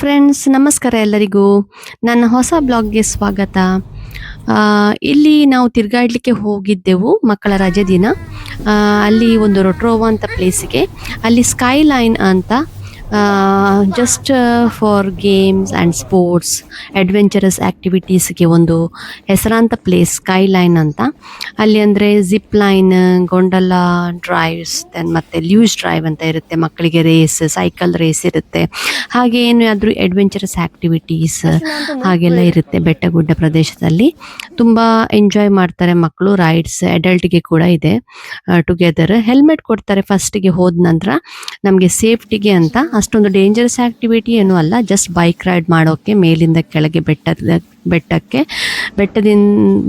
Friends ನಮಸ್ಕಾರ ಎಲ್ಲರಿಗೂ. ನನ್ನ ಹೊಸ ಬ್ಲಾಗ್‌ಗೆ ಸ್ವಾಗತ. ಇಲ್ಲಿ ನಾವು ತಿರುಗಾಡಲಿಕ್ಕೆ ಹೋಗಿದ್ದೆವು ಮಕ್ಕಳ ರಜೆ ದಿನ. ಅಲ್ಲಿ ಒಂದು ರೊಟ್ರೋವಾ ಅಂತ ಪ್ಲೇಸಿಗೆ. ಅಲ್ಲಿ ಸ್ಕೈ ಲೈನ್ ಅಂತ just for games and sports, adventurous ಆ್ಯಕ್ಟಿವಿಟೀಸ್‌ಗೆ ಒಂದು ಹೆಸರಾಂತ ಪ್ಲೇಸ್ ಸ್ಕೈ ಲೈನ್ ಅಂತ. ಅಲ್ಲಿ ಅಂದರೆ ಜಿಪ್ ಲೈನ್, ಗೊಂಡಲಾ ಡ್ರೈವ್ಸ್, ಮತ್ತು ಲ್ಯೂಸ್ ಡ್ರೈವ್ ಅಂತ ಇರುತ್ತೆ. ಮಕ್ಕಳಿಗೆ ರೇಸ್, ಸೈಕಲ್ ರೇಸ್ ಇರುತ್ತೆ. ಹಾಗೆ ಏನಾದರೂ ಅಡ್ವೆಂಚರಸ್ ಆ್ಯಕ್ಟಿವಿಟೀಸ್ ಹಾಗೆಲ್ಲ ಇರುತ್ತೆ ಬೆಟ್ಟಗುಡ್ಡ ಪ್ರದೇಶದಲ್ಲಿ. ತುಂಬ ಎಂಜಾಯ್ ಮಾಡ್ತಾರೆ ಮಕ್ಕಳು. ರೈಡ್ಸ್ ಅಡಲ್ಟ್‌ಗೆ ಕೂಡ ಇದೆ ಟುಗೆದರ್. ಹೆಲ್ಮೆಟ್ ಕೊಡ್ತಾರೆ ಫಸ್ಟಿಗೆ ಹೋದ ನಂತರ ನಮಗೆ ಸೇಫ್ಟಿಗೆ ಅಂತ. ಅಷ್ಟೊಂದು ಡೇಂಜರಸ್ ಆ್ಯಕ್ಟಿವಿಟಿ ಏನೂ ಅಲ್ಲ, ಜಸ್ಟ್ ಬೈಕ್ ರೈಡ್ ಮಾಡೋಕ್ಕೆ ಮೇಲಿಂದ ಕೆಳಗೆ ಬೆಟ್ಟಕ್ಕೆ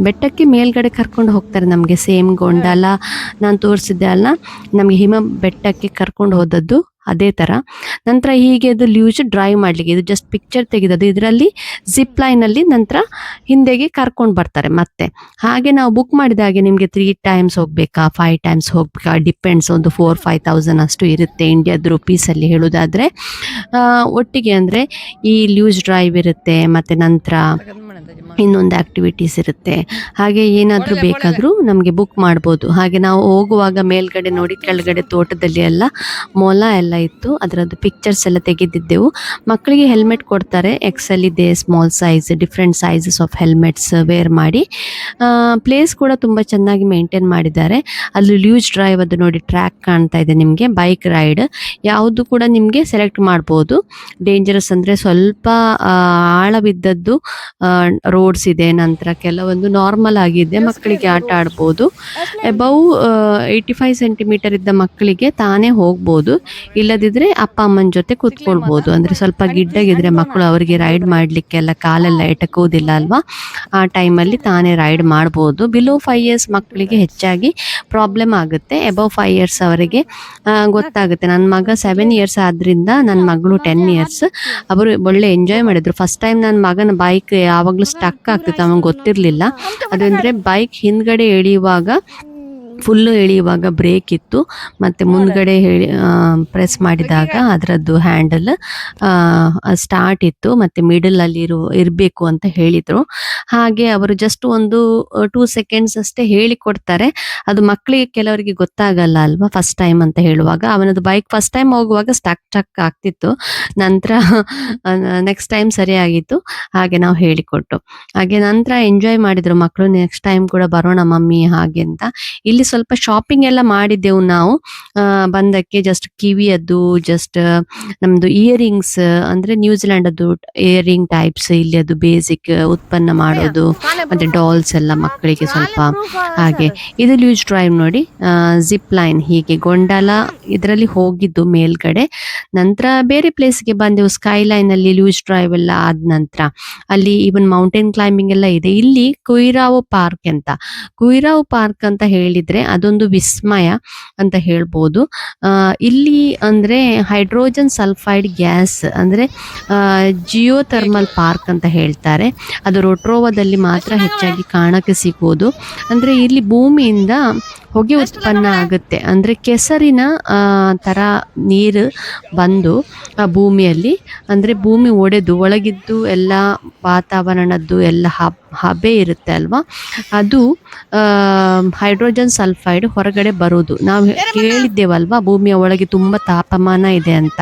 ಬೆಟ್ಟಕ್ಕೆ ಮೇಲ್ಗಡೆ ಕರ್ಕೊಂಡು ಹೋಗ್ತಾರೆ ನಮಗೆ. ಸೇಮ್ ಗೊಂಡಲ ನಾನು ತೋರಿಸಿದ್ದೆ ಅಲ್ಲ, ನಮಗೆ ಹಿಮ ಬೆಟ್ಟಕ್ಕೆ ಕರ್ಕೊಂಡು ಹೋದದ್ದು ಅದೇ ಥರ. ನಂತರ ಹೀಗೆ ಅದು ಲ್ಯೂಸ್ ಡ್ರೈವ್ ಮಾಡಲಿಕ್ಕೆ, ಇದು ಜಸ್ಟ್ ಪಿಕ್ಚರ್ ತೆಗೆದದ್ದು. ಇದರಲ್ಲಿ ಜಿಪ್ ಲೈನಲ್ಲಿ ನಂತರ ಹಿಂದೆಗೆ ಕರ್ಕೊಂಡು ಬರ್ತಾರೆ ಮತ್ತೆ. ಹಾಗೆ ನಾವು ಬುಕ್ ಮಾಡಿದ ಹಾಗೆ ನಿಮಗೆ 3 ಟೈಮ್ಸ್ ಹೋಗಬೇಕಾ 5 ಟೈಮ್ಸ್ ಹೋಗಬೇಕಾ ಡಿಪೆಂಡ್ಸ್. ಒಂದು 4,000-5,000 ಅಷ್ಟು ಇರುತ್ತೆ ಇಂಡಿಯಾದ ರುಪೀಸಲ್ಲಿ ಹೇಳೋದಾದರೆ. ಒಟ್ಟಿಗೆ ಅಂದರೆ ಈ ಲ್ಯೂಸ್ ಡ್ರೈವ್ ಇರುತ್ತೆ, ಮತ್ತು ನಂತರ ಇನ್ನೊಂದು ಆ್ಯಕ್ಟಿವಿಟೀಸ್ ಇರುತ್ತೆ. ಹಾಗೆ ಏನಾದರೂ ಬೇಕಾದರೂ ನಮಗೆ ಬುಕ್ ಮಾಡ್ಬೋದು. ಹಾಗೆ ನಾವು ಹೋಗುವಾಗ ಮೇಲ್ಗಡೆ ನೋಡಿ ಕೆಳಗಡೆ ತೋಟದಲ್ಲಿ ಎಲ್ಲ ಮೊಲ ಎಲ್ಲ ಇತ್ತು, ಅದರದ್ದು ಪಿಕ್ಚರ್ಸ್ ಎಲ್ಲ ತೆಗೆದಿದ್ದೆವು. ಮಕ್ಕಳಿಗೆ ಹೆಲ್ಮೆಟ್ ಕೊಡ್ತಾರೆ, ಎಕ್ಸೆಲ್ ಇದೆ, small size, different sizes of helmets wear ಮಾಡಿ. ಪ್ಲೇಸ್ ಕೂಡ ತುಂಬ ಚೆನ್ನಾಗಿ ಮೇಂಟೈನ್ ಮಾಡಿದ್ದಾರೆ. ಅಲ್ಲಿ ಲ್ಯೂಸ್ ಡ್ರೈವ್ ಅದು ನೋಡಿ ಟ್ರ್ಯಾಕ್ ಕಾಣ್ತಾ ಇದೆ ನಿಮಗೆ. ಬೈಕ್ ರೈಡ್ ಯಾವುದು ಕೂಡ ನಿಮಗೆ ಸೆಲೆಕ್ಟ್ ಮಾಡ್ಬೋದು. ಡೇಂಜರಸ್ ಅಂದರೆ ಸ್ವಲ್ಪ ಆಳವಿದ್ದದ್ದು ರೋಡ್ಸ್ ಇದೆ, ನಂತರ ಕೆಲವೊಂದು ನಾರ್ಮಲ್ ಆಗಿದೆ, ಮಕ್ಕಳಿಗೆ ಆಟ ಆಡ್ಬೋದು. ಅಬೌವ್ 85 ಸೆಂಟಿಮೀಟರ್ ಇದ್ದ ಮಕ್ಕಳಿಗೆ ತಾನೇ ಹೋಗ್ಬೋದು, ಇಲ್ಲದಿದ್ದರೆ ಅಪ್ಪ ಅಮ್ಮನ ಜೊತೆ ಕೂತ್ಕೊಳ್ಬೋದು. ಅಂದರೆ ಸ್ವಲ್ಪ ಗಿಡ್ಡಗಿದ್ರೆ ಮಕ್ಕಳು, ಅವರಿಗೆ ರೈಡ್ ಮಾಡಲಿಕ್ಕೆಲ್ಲ ಕಾಲೆಲ್ಲ ಎಟಕೋದಿಲ್ಲ ಅಲ್ವಾ, ಆ ಟೈಮಲ್ಲಿ ತಾನೇ ರೈಡ್ ಮಾಡ್ಬೋದು. ಬಿಲೋ 5 ಇಯರ್ಸ್ ಮಕ್ಕಳಿಗೆ ಹೆಚ್ಚಾಗಿ ಪ್ರಾಬ್ಲಮ್ ಆಗುತ್ತೆ. ಅಬೌವ್ 5 ಇಯರ್ಸ್ ಅವರಿಗೆ ಗೊತ್ತಾಗುತ್ತೆ. ನನ್ನ ಮಗ 7 ಇಯರ್ಸ್ ಆದ್ದರಿಂದ ನನ್ನ ಮಗಳು 10 ಇಯರ್ಸ್. ಅವರು ಒಳ್ಳೆ ಎಂಜಾಯ್ ಮಾಡಿದ್ರು. ಫಸ್ಟ್ ಟೈಮ್ ನನ್ನ ಮಗನ ಬೈಕ್ ಯಾವಾಗಲೂ ಸ್ಟಕ್ ಆಗ್ತಿತ್ತು, ಅವನಿಗೆ ಗೊತ್ತಿರಲಿಲ್ಲ. ಅದಂದರೆ ಬೈಕ್ ಹಿಂದ್ಗಡೆ ಎಳೆಯುವಾಗ, ಫುಲ್ಲು ಎಳೆಯುವಾಗ ಬ್ರೇಕ್ ಇತ್ತು, ಮತ್ತು ಮುಂದ್ಗಡೆ ಪ್ರೆಸ್ ಮಾಡಿದಾಗ ಅದರದ್ದು ಹ್ಯಾಂಡಲ್ ಸ್ಟಾರ್ಟ್ ಇತ್ತು, ಮತ್ತು ಮಿಡಲಲ್ಲಿ ಇರಬೇಕು ಅಂತ ಹೇಳಿದರು. ಹಾಗೆ ಅವರು ಜಸ್ಟ್ ಒಂದು 2 ಸೆಕೆಂಡ್ಸ್ ಅಷ್ಟೇ ಹೇಳಿಕೊಡ್ತಾರೆ. ಅದು ಮಕ್ಕಳಿಗೆ ಕೆಲವರಿಗೆ ಗೊತ್ತಾಗಲ್ಲ ಅಲ್ವಾ ಫಸ್ಟ್ ಟೈಮ್ ಅಂತ ಹೇಳುವಾಗ. ಅವನದು ಬೈಕ್ ಫಸ್ಟ್ ಟೈಮ್ ಹೋಗುವಾಗ ಸ್ಟಕ್ ಆಗ್ತಿತ್ತು, ನಂತರ ನೆಕ್ಸ್ಟ್ ಟೈಮ್ ಸರಿಯಾಗಿತ್ತು. ಹಾಗೆ ನಾವು ಹೇಳಿಕೊಟ್ಟು ಹಾಗೆ ನಂತರ ಎಂಜಾಯ್ ಮಾಡಿದರು ಮಕ್ಕಳು. ನೆಕ್ಸ್ಟ್ ಟೈಮ್ ಕೂಡ ಬರೋಣ ಮಮ್ಮಿ ಹಾಗೆ ಅಂತ. ಇಲ್ಲಿ ಸ್ವಲ್ಪ ಶಾಪಿಂಗ್ ಎಲ್ಲ ಮಾಡಿದ್ದೆವು ನಾವು ಬಂದಕ್ಕೆ. ಜಸ್ಟ್ ಕಿವಿಯದ್ದು, ಜಸ್ಟ್ ನಮ್ಮದು ಇಯರಿಂಗ್ಸ್ ಅಂದರೆ ನ್ಯೂಜಿಲ್ಯಾಂಡದ್ದು ಇಯರಿಂಗ್ ಟೈಪ್ಸ್, ಇಲ್ಲಿ ಅದು ಬೇಸಿಕ್ ಉತ್ಪನ್ನ ಮಾಡೋದು, ಮತ್ತು ಡಾಲ್ಸ್ ಎಲ್ಲ ಮಕ್ಕಳಿಗೆ ಸ್ವಲ್ಪ. ಹಾಗೆ ಇದು ಲ್ಯೂಸ್ ಡ್ರೈವ್ ನೋಡಿ, ಜಿಪ್ ಲೈನ್, ಹೀಗೆ ಗೊಂಡಲ ಇದರಲ್ಲಿ ಹೋಗಿದ್ದು ಮೇಲ್ಗಡೆ. ನಂತರ ಬೇರೆ ಪ್ಲೇಸ್ಗೆ ಬಂದೆವು ಸ್ಕೈ ಲೈನಲ್ಲಿ. ಲ್ಯೂಸ್ ಡ್ರೈವ್ ಎಲ್ಲ ಆದ ನಂತರ ಅಲ್ಲಿ ಈವನ್ ಮೌಂಟೇನ್ ಕ್ಲೈಂಬಿಂಗ್ ಎಲ್ಲ ಇದೆ. ಇಲ್ಲಿ ಕುಯಿರಾವು ಪಾರ್ಕ್ ಅಂತ ಹೇಳಿದ್ರೆ ಅದೊಂದು ವಿಸ್ಮಯ ಅಂತ ಹೇಳ್ಬೋದು. ಇಲ್ಲಿ ಅಂದರೆ ಹೈಡ್ರೋಜನ್ ಸಲ್ಫೈಡ್ ಗ್ಯಾಸ್ ಅಂದರೆ ಜಿಯೋಥರ್ಮಲ್ ಪಾರ್ಕ್ ಅಂತ ಹೇಳ್ತಾರೆ. ಅದು ರೊಟ್ರೋವಾದಲ್ಲಿ ಮಾತ್ರ ಹೆಚ್ಚಾಗಿ ಕಾಣಕ್ಕೆ ಸಿಗೋದು. ಅಂದರೆ ಇಲ್ಲಿ ಭೂಮಿಯಿಂದ ಹೊಗೆ ಉತ್ಪನ್ನ ಆಗುತ್ತೆ, ಅಂದರೆ ಕೆಸರಿನ ಥರ ನೀರು ಬಂದು ಆ ಭೂಮಿಯಲ್ಲಿ, ಅಂದರೆ ಭೂಮಿ ಒಡೆದು ಒಳಗಿದ್ದು ಎಲ್ಲ ವಾತಾವರಣದ್ದು ಎಲ್ಲ ಹಬೆ ಇರುತ್ತೆ ಅಲ್ವಾ, ಅದು ಹೈಡ್ರೋಜನ್ ಸಲ್ಫೈಡ್ ಹೊರಗಡೆ ಬರೋದು. ನಾವು ಕೇಳಿದ್ದೇವಲ್ವಾ ಭೂಮಿಯ ಒಳಗೆ ತುಂಬ ತಾಪಮಾನ ಇದೆ ಅಂತ,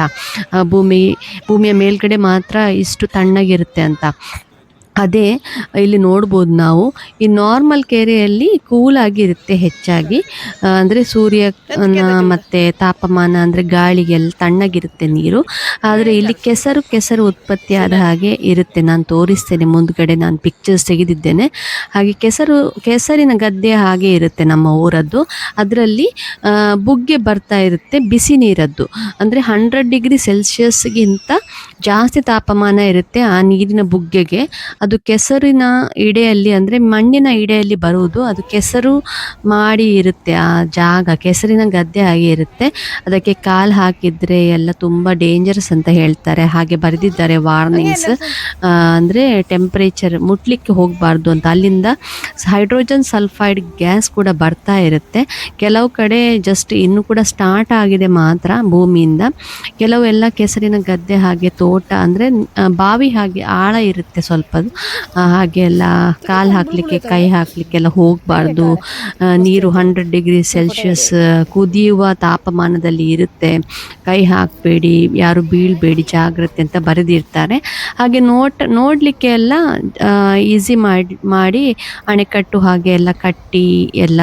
ಭೂಮಿಯ ಮೇಲ್ಗಡೆ ಮಾತ್ರ ಇಷ್ಟು ತಣ್ಣಗಿರುತ್ತೆ ಅಂತ. ಅದೇ ಇಲ್ಲಿ ನೋಡ್ಬೋದು ನಾವು. ಈ ನಾರ್ಮಲ್ ಕೆರೆಯಲ್ಲಿ ಕೂಲಾಗಿರುತ್ತೆ ಹೆಚ್ಚಾಗಿ, ಅಂದರೆ ಸೂರ್ಯ ಮತ್ತು ತಾಪಮಾನ ಅಂದರೆ ಗಾಳಿಗೆಲ್ಲ ತಣ್ಣಗಿರುತ್ತೆ ನೀರು. ಆದರೆ ಇಲ್ಲಿ ಕೆಸರು ಉತ್ಪತ್ತಿಯಾದ ಹಾಗೆ ಇರುತ್ತೆ. ನಾನು ತೋರಿಸ್ತೇನೆ ಮುಂದ್ಗಡೆ, ನಾನು ಪಿಕ್ಚರ್ಸ್ ತೆಗೆದಿದ್ದೇನೆ. ಹಾಗೆ ಕೆಸರಿನ ಗದ್ದೆ ಹಾಗೆ ಇರುತ್ತೆ ನಮ್ಮ ಊರದ್ದು. ಅದರಲ್ಲಿ ಬುಗ್ಗೆ ಬರ್ತಾ ಇರುತ್ತೆ ಬಿಸಿ ನೀರದ್ದು, ಅಂದರೆ 100 ಡಿಗ್ರಿ ಸೆಲ್ಸಿಯಸ್ಗಿಂತ ಜಾಸ್ತಿ ತಾಪಮಾನ ಇರುತ್ತೆ ಆ ನೀರಿನ ಬುಗ್ಗೆಗೆ. ಅದು ಕೆಸರಿನ ಇಡೆಯಲ್ಲಿ ಅಂದರೆ ಮಣ್ಣಿನ ಇಡೆಯಲ್ಲಿ ಬರುವುದು. ಅದು ಕೆಸರು ಮಾಡಿ ಇರುತ್ತೆ ಆ ಜಾಗ, ಕೆಸರಿನ ಗದ್ದೆ ಆಗಿ ಇರುತ್ತೆ. ಅದಕ್ಕೆ ಕಾಲು ಹಾಕಿದ್ರೆ ಎಲ್ಲ ತುಂಬ ಡೇಂಜರಸ್ ಅಂತ ಹೇಳ್ತಾರೆ. ಹಾಗೆ ಬರೆದಿದ್ದಾರೆ ವಾರ್ನಿಂಗ್ಸ್. ಅಂದರೆ ಟೆಂಪ್ರೇಚರ್ ಮುಟ್ಲಿಕ್ಕೆ ಹೋಗಬಾರ್ದು ಅಂತ. ಅಲ್ಲಿಂದ ಹೈಡ್ರೋಜನ್ ಸಲ್ಫೈಡ್ ಗ್ಯಾಸ್ ಕೂಡ ಬರ್ತಾ ಇರುತ್ತೆ. ಕೆಲವು ಕಡೆ ಜಸ್ಟ್ ಇನ್ನು ಕೂಡ ಸ್ಟಾರ್ಟ್ ಆಗಿದೆ ಮಾತ್ರ ಭೂಮಿಯಿಂದ. ಕೆಲವು ಎಲ್ಲ ಕೆಸರಿನ ಗದ್ದೆ ಹಾಗೆ ತೋಟ ಅಂದರೆ ಬಾವಿ ಹಾಗೆ ಆಳ ಇರುತ್ತೆ ಸ್ವಲ್ಪದು. ಹಾಗೆ ಎಲ್ಲ ಕಾಲು ಹಾಕಲಿಕ್ಕೆ ಕೈ ಹಾಕಲಿಕ್ಕೆಲ್ಲ ಹೋಗಬಾರ್ದು. ನೀರು 100 ಡಿಗ್ರಿ ಸೆಲ್ಸಿಯಸ್ ಕುದಿಯುವ ತಾಪಮಾನದಲ್ಲಿ ಇರುತ್ತೆ. ಕೈ ಹಾಕಬೇಡಿ, ಯಾರು ಬೀಳಬೇಡಿ, ಜಾಗ್ರತೆ ಅಂತ ಬರೆದಿರ್ತಾರೆ. ಹಾಗೆ ನೋಡಲಿಕ್ಕೆ ಎಲ್ಲ ಈಸಿ ಮಾಡಿ ಅಣೆಕಟ್ಟು ಹಾಗೆ ಎಲ್ಲ ಕಟ್ಟಿ ಎಲ್ಲ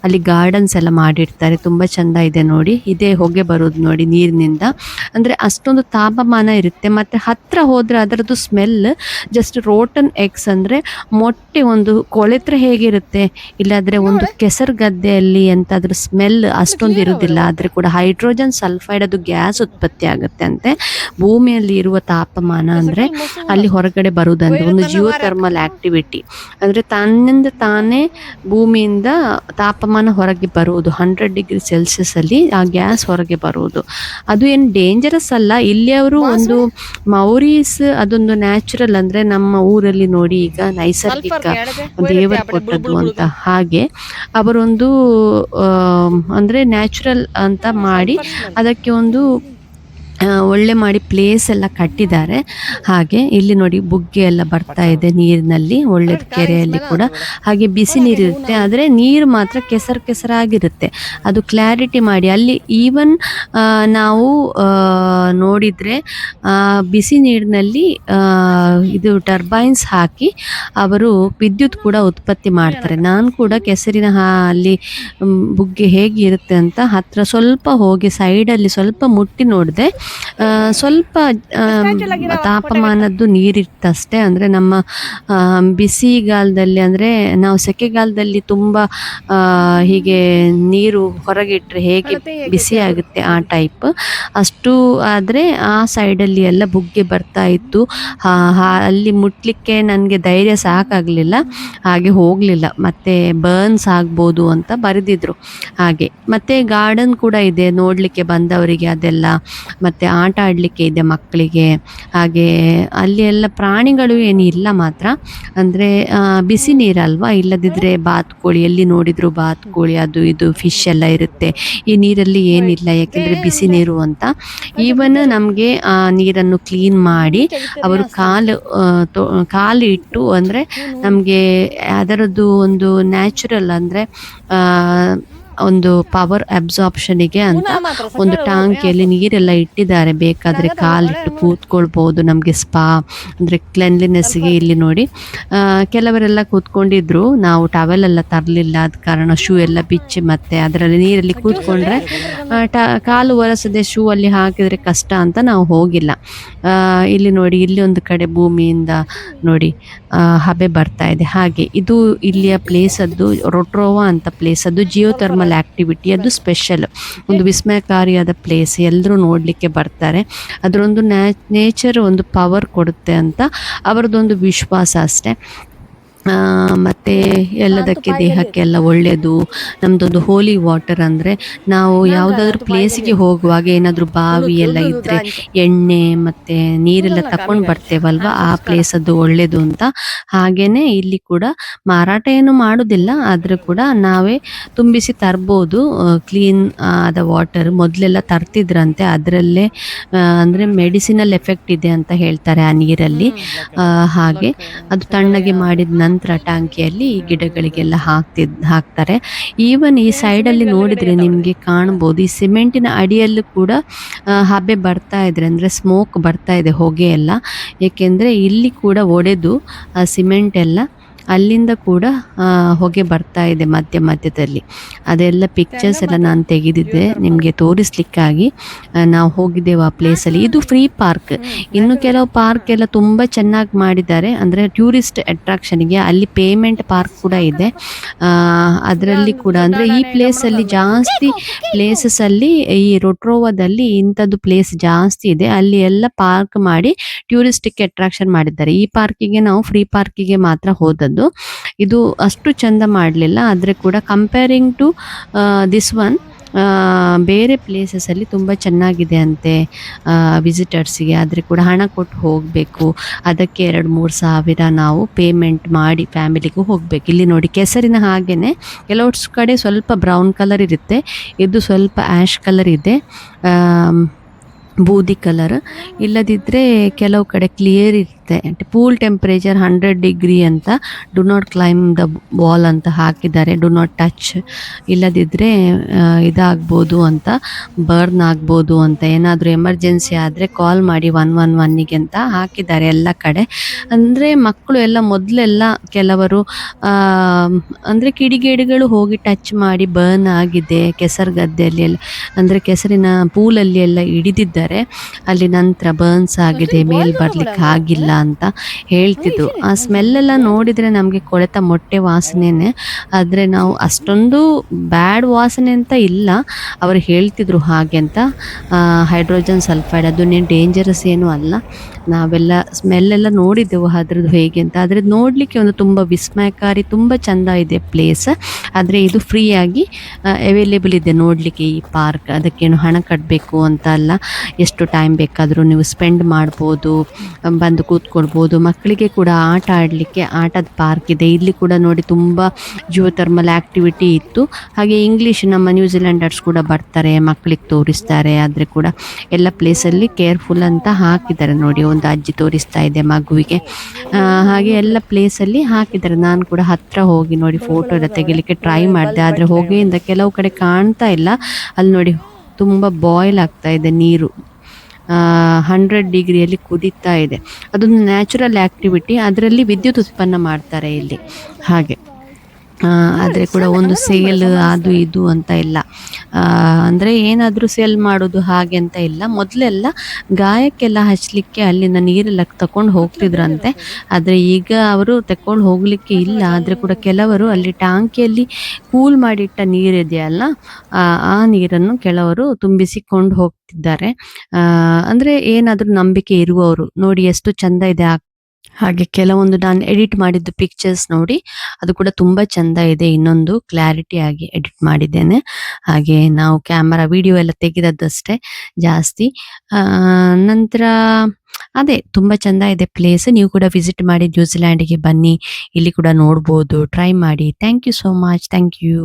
ಅಲ್ಲಿ ಗಾರ್ಡನ್ಸ್ ಎಲ್ಲ ಮಾಡಿರ್ತಾರೆ. ತುಂಬ ಚೆಂದ ಇದೆ ನೋಡಿ. ಇದೇ ಹೊಗೆ ಬರೋದು ನೋಡಿ ನೀರಿನಿಂದ. ಅಂದರೆ ಅಷ್ಟೊಂದು ತಾಪಮಾನ ಇರುತ್ತೆ. ಮತ್ತು ಹತ್ತಿರ ಹೋದರೆ ಅದರದ್ದು ಸ್ಮೆಲ್ ಜಸ್ಟ್ ರೋಟನ್ ಎಗ್ಸ್ ಅಂದರೆ ಮೊಟ್ಟೆ ಒಂದು ಕೊಳೆತ್ರೆ ಹೇಗಿರುತ್ತೆ, ಇಲ್ಲಾದರೆ ಒಂದು ಕೆಸರು ಗದ್ದೆಯಲ್ಲಿ ಅಂತ ಅದ್ರ ಸ್ಮೆಲ್ ಅಷ್ಟೊಂದು ಇರೋದಿಲ್ಲ. ಆದರೆ ಕೂಡ ಹೈಡ್ರೋಜನ್ ಸಲ್ಫೈಡ್ ಅದು ಗ್ಯಾಸ್ ಉತ್ಪತ್ತಿ ಆಗುತ್ತೆ ಅಂತೆ. ಭೂಮಿಯಲ್ಲಿ ಇರುವ ತಾಪಮಾನ ಅಂದರೆ ಅಲ್ಲಿ ಹೊರಗಡೆ ಬರುವುದಂದ್ರೆ ಒಂದು ಜಿಯೋಥರ್ಮಲ್ ಆಕ್ಟಿವಿಟಿ ಅಂದರೆ ತನ್ನಿಂದ ತಾನೇ ಭೂಮಿಯಿಂದ ತಾಪಮಾನ ಹೊರಗೆ ಬರುವುದು. 100 ಡಿಗ್ರಿ ಸೆಲ್ಸಿಯಸ್ ಅಲ್ಲಿ ಆ ಗ್ಯಾಸ್ ಹೊರಗೆ ಬರುವುದು. ಅದು ಏನು ಡೇಂಜರಸ್ ಅಲ್ಲ. ಇಲ್ಲಿಯವರು ಒಂದು ಮೌರೀಸ್ ಅದೊಂದು ನ್ಯಾಚುರಲ್ ಅಂದರೆ ನಮ್ಮ ಊರಲ್ಲಿ ನೋಡಿ ಈಗ ನೈಸರ್ಗಿಕ ದೇವರು ಕೊಟ್ಟದ್ದು ಅಂತ. ಹಾಗೆ ಅವರೊಂದು ಅಂದರೆ ನ್ಯಾಚುರಲ್ ಅಂತ ಮಾಡಿ ಅದಕ್ಕೆ ಒಂದು ಒಳ್ಳೆ ಮಾಡಿ ಪ್ಲೇಸ್ ಎಲ್ಲ ಕಟ್ಟಿದ್ದಾರೆ. ಹಾಗೆ ಇಲ್ಲಿ ನೋಡಿ ಬುಗ್ಗೆ ಎಲ್ಲ ಬರ್ತಾ ಇದೆ ನೀರಿನಲ್ಲಿ, ಒಳ್ಳೆದು ಕೆರೆಯಲ್ಲಿ ಕೂಡ. ಹಾಗೆ ಬಿಸಿ ನೀರಿರುತ್ತೆ, ಆದರೆ ನೀರು ಮಾತ್ರ ಕೆಸರಾಗಿರುತ್ತೆ. ಅದು ಕ್ಲಾರಿಟಿ ಮಾಡಿ ಅಲ್ಲಿ ಈವನ್ ನಾವು ನೋಡಿದರೆ ಬಿಸಿ ನೀರಿನಲ್ಲಿ ಇದು ಟರ್ಬೈನ್ಸ್ ಹಾಕಿ ಅವರು ವಿದ್ಯುತ್ ಕೂಡ ಉತ್ಪತ್ತಿ ಮಾಡ್ತಾರೆ. ನಾನು ಕೂಡ ಕೆಸರಿನ ಅಲ್ಲಿ ಬುಗ್ಗೆ ಹೇಗಿರುತ್ತೆ ಅಂತ ಹತ್ರ ಸ್ವಲ್ಪ ಹೋಗಿ ಸೈಡಲ್ಲಿ ಸ್ವಲ್ಪ ಮುಟ್ಟಿ ನೋಡಿದೆ. ಸ್ವಲ್ಪ ತಾಪಮಾನದ್ದು ನೀರಿತ್ತಷ್ಟೇ. ಅಂದರೆ ನಮ್ಮ ಬಿಸಿಗಾಲದಲ್ಲಿ ಅಂದರೆ ನಾವು ಸೆಕೆಗಾಲದಲ್ಲಿ ತುಂಬ ಹೀಗೆ ನೀರು ಹೊರಗಿಟ್ರೆ ಹೇಗೆ ಬಿಸಿ ಆಗುತ್ತೆ ಆ ಟೈಪ್ ಅಷ್ಟು. ಆದರೆ ಆ ಸೈಡಲ್ಲಿ ಎಲ್ಲ ಬುಗ್ಗೆ ಬರ್ತಾ ಇತ್ತು. ಅಲ್ಲಿ ಮುಟ್ಲಿಕ್ಕೆ ನನಗೆ ಧೈರ್ಯ ಸಾಕಾಗಲಿಲ್ಲ, ಹಾಗೆ ಹೋಗಲಿಲ್ಲ. ಮತ್ತು ಬರ್ನ್ಸ್ ಆಗ್ಬೋದು ಅಂತ ಬರೆದಿದ್ರು ಹಾಗೆ. ಮತ್ತು ಗಾರ್ಡನ್ ಕೂಡ ಇದೆ ನೋಡಲಿಕ್ಕೆ ಬಂದವರಿಗೆ, ಅದೆಲ್ಲ ಮತ್ತು ಆಟ ಆಡಲಿಕ್ಕೆ ಇದೆ ಮಕ್ಕಳಿಗೆ. ಹಾಗೆ ಅಲ್ಲಿ ಎಲ್ಲ ಪ್ರಾಣಿಗಳು ಏನಿಲ್ಲ ಮಾತ್ರ, ಅಂದರೆ ಬಿಸಿ ನೀರಲ್ವಾ, ಇಲ್ಲದಿದ್ದರೆ ಬಾತುಕೋಳಿ ಎಲ್ಲಿ ನೋಡಿದ್ರು ಬಾತುಕೋಳಿ ಅದು ಇದು ಫಿಶ್ ಎಲ್ಲ ಇರುತ್ತೆ. ಈ ನೀರಲ್ಲಿ ಏನಿಲ್ಲ, ಯಾಕೆಂದರೆ ಬಿಸಿ ನೀರು ಅಂತ. ಈವನ್ ನಮಗೆ ಆ ನೀರನ್ನು ಕ್ಲೀನ್ ಮಾಡಿ ಅವರು ಕಾಲು ಇಟ್ಟು ಅಂದರೆ ನಮಗೆ ಅದರದ್ದು ಒಂದು ನ್ಯಾಚುರಲ್ ಅಂದರೆ ಒಂದು ಪವರ್ ಅಬ್ಸಾರ್ಪ್ಷನಿಗೆ ಅಂತ ಒಂದು ಟಾಂಕಿಯಲ್ಲಿ ನೀರೆಲ್ಲ ಇಟ್ಟಿದ್ದಾರೆ. ಬೇಕಾದರೆ ಕಾಲಿಟ್ಟು ಕೂತ್ಕೊಳ್ಬೋದು. ನಮಗೆ ಸ್ಪಾ ಅಂದರೆ ಕ್ಲೆನ್ಲಿನೆಸ್ಗೆ ಇಲ್ಲಿ ನೋಡಿ ಕೆಲವರೆಲ್ಲ ಕೂತ್ಕೊಂಡಿದ್ರು. ನಾವು ಟವೆಲ್ ಎಲ್ಲ ತರಲಿಲ್ಲ, ಆದ ಕಾರಣ ಶೂ ಎಲ್ಲ ಬಿಚ್ಚಿ ಮತ್ತೆ ಅದರಲ್ಲಿ ನೀರಲ್ಲಿ ಕೂತ್ಕೊಂಡ್ರೆ ಕಾಲು ಒರೆಸದೆ ಶೂ ಅಲ್ಲಿ ಹಾಕಿದರೆ ಕಷ್ಟ ಅಂತ ನಾವು ಹೋಗಿಲ್ಲ. ಇಲ್ಲಿ ನೋಡಿ, ಇಲ್ಲಿ ಒಂದು ಕಡೆ ಭೂಮಿಯಿಂದ ನೋಡಿ ಹಬೆ ಬರ್ತಾ ಇದೆ. ಹಾಗೆ ಇದು ಇಲ್ಲಿಯ ಪ್ಲೇಸದ್ದು ರೊಟ್ರೋವಾ ಅಂತ ಪ್ಲೇಸ್. ಅದು ಜಿಯೋಥರ್ಮಲ್ ಆಕ್ಟಿವಿಟಿ, ಅದು ಸ್ಪೆಷಲ್, ಒಂದು ವಿಸ್ಮಯಕಾರಿಯಾದ ಪ್ಲೇಸ್. ಎಲ್ಲರೂ ನೋಡಲಿಕ್ಕೆ ಬರ್ತಾರೆ. ಅದರೊಂದು ನೇಚರ್ ಒಂದು ಪವರ್ ಕೊಡುತ್ತೆ ಅಂತ ಅವರದೊಂದು ವಿಶ್ವಾಸ ಅಷ್ಟೆ. ಮತ್ತು ಎಲ್ಲದಕ್ಕೆ ದೇಹಕ್ಕೆಲ್ಲ ಒಳ್ಳೆಯದು. ನಮ್ಮದೊಂದು ಹೋಲಿ ವಾಟರ್ ಅಂದರೆ ನಾವು ಯಾವುದಾದ್ರೂ ಪ್ಲೇಸಿಗೆ ಹೋಗುವಾಗ ಏನಾದರೂ ಬಾವಿ ಎಲ್ಲ ಇದ್ದರೆ ಎಣ್ಣೆ ಮತ್ತು ನೀರೆಲ್ಲ ತಗೊಂಡು ಬರ್ತೇವಲ್ವ, ಆ ಪ್ಲೇಸ್ ಅದು ಒಳ್ಳೆಯದು ಅಂತ. ಹಾಗೆಯೇ ಇಲ್ಲಿ ಕೂಡ ಮಾರಾಟ ಏನು ಮಾಡೋದಿಲ್ಲ, ಆದರೂ ಕೂಡ ನಾವೇ ತುಂಬಿಸಿ ತರ್ಬೋದು. ಕ್ಲೀನ್ ಆದ ವಾಟರ್ ಮೊದಲೆಲ್ಲ ತರ್ತಿದ್ರಂತೆ, ಅದರಲ್ಲೇ ಅಂದರೆ ಮೆಡಿಸಿನಲ್ ಎಫೆಕ್ಟ್ ಇದೆ ಅಂತ ಹೇಳ್ತಾರೆ ಆ ನೀರಲ್ಲಿ. ಹಾಗೆ ಅದು ತಣ್ಣಗೆ ಮಾಡಿದ ನಂತರ ಟಾಂಕಿಯಲ್ಲಿ ಗಿಡಗಳಿಗೆಲ್ಲ ಹಾಕ್ತಾರೆ. ಈವನ್ ಈ ಸೈಡಲ್ಲಿ ನೋಡಿದರೆ ನಿಮಗೆ ಕಾಣ್ಬೋದು, ಈ ಸಿಮೆಂಟಿನ ಅಡಿಯಲ್ಲೂ ಕೂಡ ಹಬೆ ಬರ್ತಾ ಇದ್ರೆ ಅಂದರೆ ಸ್ಮೋಕ್ ಬರ್ತಾ ಇದೆ, ಹೊಗೆ ಎಲ್ಲ. ಏಕೆಂದರೆ ಇಲ್ಲಿ ಕೂಡ ಒಡೆದು ಆ ಸಿಮೆಂಟ್ ಎಲ್ಲ ಅಲ್ಲಿಂದ ಕೂಡ ಹೊಗೆ ಬರ್ತಾ ಇದೆ ಮಧ್ಯ ಮಧ್ಯದಲ್ಲಿ. ಅದೆಲ್ಲ ಪಿಕ್ಚರ್ಸ್ ಎಲ್ಲ ನಾನು ತೆಗೆದಿದ್ದೆ ನಿಮಗೆ ತೋರಿಸ್ಲಿಕ್ಕಾಗಿ. ನಾವು ಹೋಗಿದ್ದೇವೆ ಆ ಪ್ಲೇಸಲ್ಲಿ. ಇದು ಫ್ರೀ ಪಾರ್ಕ್. ಇನ್ನು ಕೆಲವು ಪಾರ್ಕ್ ಎಲ್ಲ ತುಂಬ ಚೆನ್ನಾಗಿ ಮಾಡಿದ್ದಾರೆ, ಅಂದರೆ ಟೂರಿಸ್ಟ್ ಅಟ್ರಾಕ್ಷನ್ಗೆ. ಅಲ್ಲಿ ಪೇಮೆಂಟ್ ಪಾರ್ಕ್ ಕೂಡ ಇದೆ. ಅದರಲ್ಲಿ ಕೂಡ ಅಂದರೆ ಈ ಪ್ಲೇಸಲ್ಲಿ ಜಾಸ್ತಿ ಪ್ಲೇಸಸ್ಸಲ್ಲಿ, ಈ ರೊಟ್ರೋವಾದಲ್ಲಿ ಇಂಥದ್ದು ಪ್ಲೇಸ್ ಜಾಸ್ತಿ ಇದೆ. ಅಲ್ಲಿ ಎಲ್ಲ ಪಾರ್ಕ್ ಮಾಡಿ ಟೂರಿಸ್ಟಿಗೆ ಅಟ್ರಾಕ್ಷನ್ ಮಾಡಿದ್ದಾರೆ. ಈ ಪಾರ್ಕಿಗೆ ನಾವು ಫ್ರೀ ಪಾರ್ಕಿಗೆ ಮಾತ್ರ ಹೋದದ್ದು. ಇದು ಅಷ್ಟು ಚಂದ ಮಾಡಲಿಲ್ಲ. ಆದರೆ ಕೂಡ ಕಂಪೇರಿಂಗ್ ಟು ದಿಸ್ ಒನ್ ಬೇರೆ ಪ್ಲೇಸಸಲ್ಲಿ ತುಂಬ ಚೆನ್ನಾಗಿದೆ ಅಂತೆ ವಿಸಿಟರ್ಸಿಗೆ. ಆದರೆ ಕೂಡ ಹಣ ಕೊಟ್ಟು ಹೋಗಬೇಕು. ಅದಕ್ಕೆ 2-3 ಸಾವಿರ ನಾವು ಪೇಮೆಂಟ್ ಮಾಡಿ ಫ್ಯಾಮಿಲಿಗೂ ಹೋಗಬೇಕು. ಇಲ್ಲಿ ನೋಡಿ ಕೆಸರಿನ ಹಾಗೆಯೇ ಕೆಲವು ಕಡೆ ಸ್ವಲ್ಪ ಬ್ರೌನ್ ಕಲರ್ ಇರುತ್ತೆ, ಇದು ಸ್ವಲ್ಪ ಆ್ಯಶ್ ಕಲರ್ ಇದೆ, ಬೂದಿ ಕಲರ್. ಇಲ್ಲದಿದ್ದರೆ ಕೆಲವು ಕಡೆ ಕ್ಲಿಯರ್ ಇರುತ್ತೆ. ಪೂಲ್ ಟೆಂಪ್ರೇಚರ್ 100 ಡಿಗ್ರಿ ಅಂತ, do not climb the wall ಅಂತ ಹಾಕಿದ್ದಾರೆ, ಡು ನಾಟ್ ಟಚ್. ಇಲ್ಲದಿದ್ದರೆ ಇದಾಗ್ಬೋದು ಅಂತ, ಬರ್ನ್ ಆಗ್ಬೋದು ಅಂತ. ಏನಾದರೂ ಎಮರ್ಜೆನ್ಸಿ ಆದರೆ ಕಾಲ್ ಮಾಡಿ 111ಗೆ ಅಂತ ಹಾಕಿದ್ದಾರೆ ಎಲ್ಲ ಕಡೆ. ಅಂದರೆ ಮಕ್ಕಳು ಎಲ್ಲ ಮೊದಲೆಲ್ಲ ಕೆಲವರು ಅಂದರೆ ಕಿಡಿಗೇಡಿಗಳು ಹೋಗಿ ಟಚ್ ಮಾಡಿ ಬರ್ನ್ ಆಗಿದೆ ಕೆಸರು ಗದ್ದೆಯಲ್ಲಿ ಎಲ್ಲ, ಅಂದರೆ ಕೆಸರಿನ ಪೂಲಲ್ಲಿ ಎಲ್ಲ ಹಿಡಿದಿದ್ದಾರೆ. ಅಲ್ಲಿ ನಂತರ ಬರ್ನ್ಸ್ ಆಗಿದೆ, ಮೇಲ್ ಬರ್ಲಿಕ್ಕೆ ಆಗಿಲ್ಲ ಅಂತ ಹೇಳ್ತಿದ್ರು. ಆ ಸ್ಮೆಲ್ಲೆಲ್ಲ ನೋಡಿದರೆ ನಮಗೆ ಕೊಳೆತ ಮೊಟ್ಟೆ ವಾಸನೆನೇ. ಆದರೆ ನಾವು ಅಷ್ಟೊಂದು ಬ್ಯಾಡ್ ವಾಸನೆ ಅಂತ ಇಲ್ಲ, ಅವರು ಹೇಳ್ತಿದ್ರು ಹಾಗೆ ಅಂತ. ಹೈಡ್ರೋಜನ್ ಸಲ್ಫೈಡ್ ಅದನ್ನೇನು ಡೇಂಜರಸ್ ಏನೂ ಅಲ್ಲ. ನಾವೆಲ್ಲ ಸ್ಮೆಲ್ಲೆಲ್ಲ ನೋಡಿದ್ದೆವು ಅದ್ರದ್ದು ಹೇಗೆ ಅಂತ. ಆದರೆ ನೋಡಲಿಕ್ಕೆ ಒಂದು ತುಂಬ ವಿಸ್ಮಯಕಾರಿ, ತುಂಬ ಚೆಂದ ಇದೆ ಪ್ಲೇಸ್. ಆದರೆ ಇದು ಫ್ರೀಯಾಗಿ ಅವೈಲೇಬಲ್ ಇದೆ ನೋಡಲಿಕ್ಕೆ ಈ ಪಾರ್ಕ್. ಅದಕ್ಕೇನು ಹಣ ಕಟ್ಟಬೇಕು ಅಂತ ಅಲ್ಲ, ಎಷ್ಟು ಟೈಮ್ ಬೇಕಾದರೂ ನೀವು ಸ್ಪೆಂಡ್ ಮಾಡ್ಬೋದು, ಬಂದು ಕೂತ್ಕೊಳ್ಬೋದು. ಮಕ್ಕಳಿಗೆ ಕೂಡ ಆಟ ಆಡಲಿಕ್ಕೆ ಆಟದ ಪಾರ್ಕ್ ಇದೆ. ಇಲ್ಲಿ ಕೂಡ ನೋಡಿ ತುಂಬ ಜಿಯೋಥರ್ಮಲ್ ಆ್ಯಕ್ಟಿವಿಟಿ ಇತ್ತು. ಹಾಗೆ ಇಂಗ್ಲೀಷ್ ನಮ್ಮ ನ್ಯೂಜಿಲೆಂಡರ್ಸ್ ಕೂಡ ಬರ್ತಾರೆ, ಮಕ್ಕಳಿಗೆ ತೋರಿಸ್ತಾರೆ. ಆದರೆ ಕೂಡ ಎಲ್ಲ ಪ್ಲೇಸಲ್ಲಿ ಕೇರ್ಫುಲ್ ಅಂತ ಹಾಕಿದ್ದಾರೆ ನೋಡಿ. ಒಂದು ಅಜ್ಜಿ ತೋರಿಸ್ತಾ ಇದೆ ಮಗುವಿಗೆ. ಹಾಗೆ ಎಲ್ಲ ಪ್ಲೇಸಲ್ಲಿ ಹಾಕಿದ್ದಾರೆ. ನಾನು ಕೂಡ ಹತ್ತಿರ ಹೋಗಿ ನೋಡಿ ಫೋಟೋ ಎಲ್ಲ ತೆಗಿಲಿಕ್ಕೆ ಟ್ರೈ ಮಾಡಿದೆ, ಆದರೆ ಹೊಗೆಯಿಂದ ಕೆಲವು ಕಡೆ ಕಾಣ್ತಾ ಇಲ್ಲ. ಅಲ್ಲಿ ನೋಡಿ ತುಂಬ ಬಾಯ್ಲ್ ಆಗ್ತಾ ಇದೆ ನೀರು, 100 ಡಿಗ್ರಿಯಲ್ಲಿ ಕುದೀತಾ ಇದೆ. ಅದೊಂದು ನ್ಯಾಚುರಲ್ ಆ್ಯಕ್ಟಿವಿಟಿ, ಅದರಲ್ಲಿ ವಿದ್ಯುತ್ ಉತ್ಪನ್ನ ಮಾಡ್ತಾರೆ ಇಲ್ಲಿ ಹಾಗೆ. ಆದರೆ ಕೂಡ ಒಂದು ಸೇಲ್ ಅದು ಇದು ಅಂತ ಇಲ್ಲ, ಅಂದರೆ ಏನಾದರೂ ಸೇಲ್ ಮಾಡೋದು ಹಾಗೆ ಅಂತ ಇಲ್ಲ. ಮೊದಲೆಲ್ಲ ಗಾಯಕ್ಕೆಲ್ಲ ಹಚ್ಚಲಿಕ್ಕೆ ಅಲ್ಲಿಂದ ನೀರೆಲ್ಲ ತಗೊಂಡು ಹೋಗ್ತಿದ್ರಂತೆ. ಆದರೆ ಈಗ ಅವರು ತಗೊಂಡು ಹೋಗಲಿಕ್ಕೆ ಇಲ್ಲ. ಆದರೆ ಕೂಡ ಕೆಲವರು ಅಲ್ಲಿ ಟ್ಯಾಂಕಿಯಲ್ಲಿ ಕೂಲ್ ಮಾಡಿಟ್ಟ ನೀರಿದೆಯಲ್ಲ, ಆ ನೀರನ್ನು ಕೆಲವರು ತುಂಬಿಸಿಕೊಂಡು ಹೋಗ್ತಿದ್ದಾರೆ. ಅಂದರೆ ಏನಾದರೂ ನಂಬಿಕೆ ಇರುವವರು. ನೋಡಿ ಎಷ್ಟು ಚೆಂದ ಇದೆ. ಹಾಗೆ ಕೆಲವೊಂದು ನಾನು ಎಡಿಟ್ ಮಾಡಿದ್ದು ಪಿಕ್ಚರ್ಸ್ ನೋಡಿ, ಅದು ಕೂಡ ತುಂಬ ಚೆಂದ ಇದೆ. ಇನ್ನೊಂದು ಕ್ಲಾರಿಟಿ ಆಗಿ ಎಡಿಟ್ ಮಾಡಿದ್ದೇನೆ. ಹಾಗೆ ನಾವು ಕ್ಯಾಮರಾ ವಿಡಿಯೋ ಎಲ್ಲ ತೆಗೆದದ್ದಷ್ಟೇ ಜಾಸ್ತಿ. ನಂತರ ಅದೇ ತುಂಬ ಚೆಂದ ಇದೆ ಪ್ಲೇಸ್. ನೀವು ಕೂಡ ವಿಸಿಟ್ ಮಾಡಿ ನ್ಯೂಜಿಲ್ಯಾಂಡಿಗೆ ಬನ್ನಿ, ಇಲ್ಲಿ ಕೂಡ ನೋಡ್ಬೋದು, ಟ್ರೈ ಮಾಡಿ. Thank you so much. Thank you.